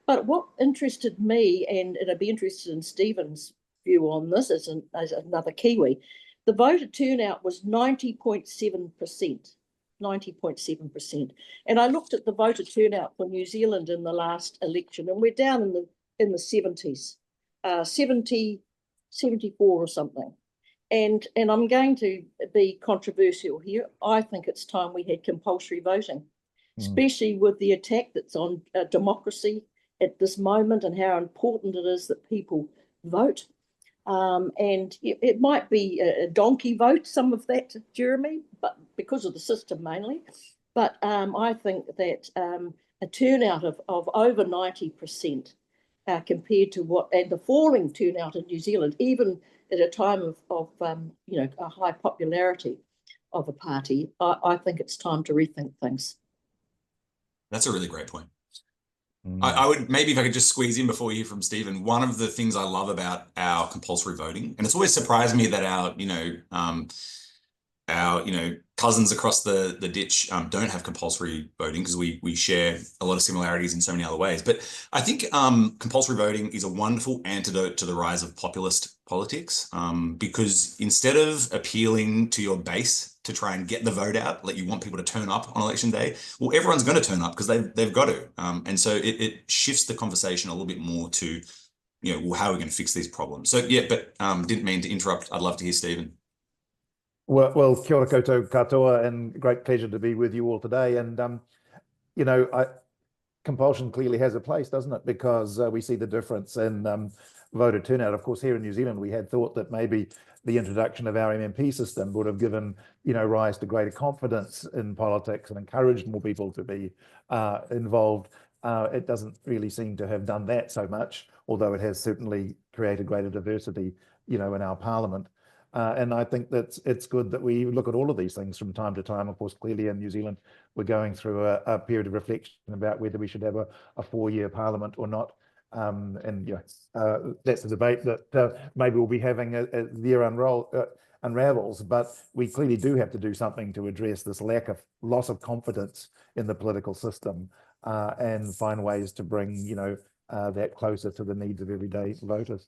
But what interested me, and I'd be interested in Stephen's view on this as another Kiwi, the voter turnout was 90.7%. 90.7%. And I looked at the voter turnout for New Zealand in the last election, and we're down in the 70s, 70, 74 or something. And I'm going to be controversial here. I think it's time we had compulsory voting, especially with the attack that's on democracy at this moment and how important it is that people vote. And it might be a donkey vote, some of that, Jeremy, but because of the system mainly. But I think that a turnout of over 90% compared to what, and the falling turnout in New Zealand, even at a time of a high popularity of a party, I think it's time to rethink things. That's a really great point. I would, maybe if I could just squeeze in before you hear from Stephen, one of the things I love about our compulsory voting, and it's always surprised me that our cousins across the ditch don't have compulsory voting, because we share a lot of similarities in so many other ways. But I think compulsory voting is a wonderful antidote to the rise of populist politics, because instead of appealing to your base to try and get the vote out, like you want people to turn up on election day, well, everyone's going to turn up because they've got to. And so it shifts the conversation a little bit more to, well, how are we going to fix these problems? So yeah, but didn't mean to interrupt. I'd love to hear Stephen. Well, kia ora koutou katoa, and great pleasure to be with you all today. And compulsion clearly has a place, doesn't it? Because we see the difference in voter turnout. Of course, here in New Zealand, we had thought that maybe the introduction of our MMP system would have given rise to greater confidence in politics and encouraged more people to be involved. It doesn't really seem to have done that so much, although it has certainly created greater diversity, in our parliament. And I think that it's good that we look at all of these things from time to time. Of course, clearly in New Zealand, we're going through a period of reflection about whether we should have a 4-year parliament or not. That's a debate that maybe we'll be having as the year unravels. But we clearly do have to do something to address this loss of confidence in the political system and find ways to bring, that closer to the needs of everyday voters.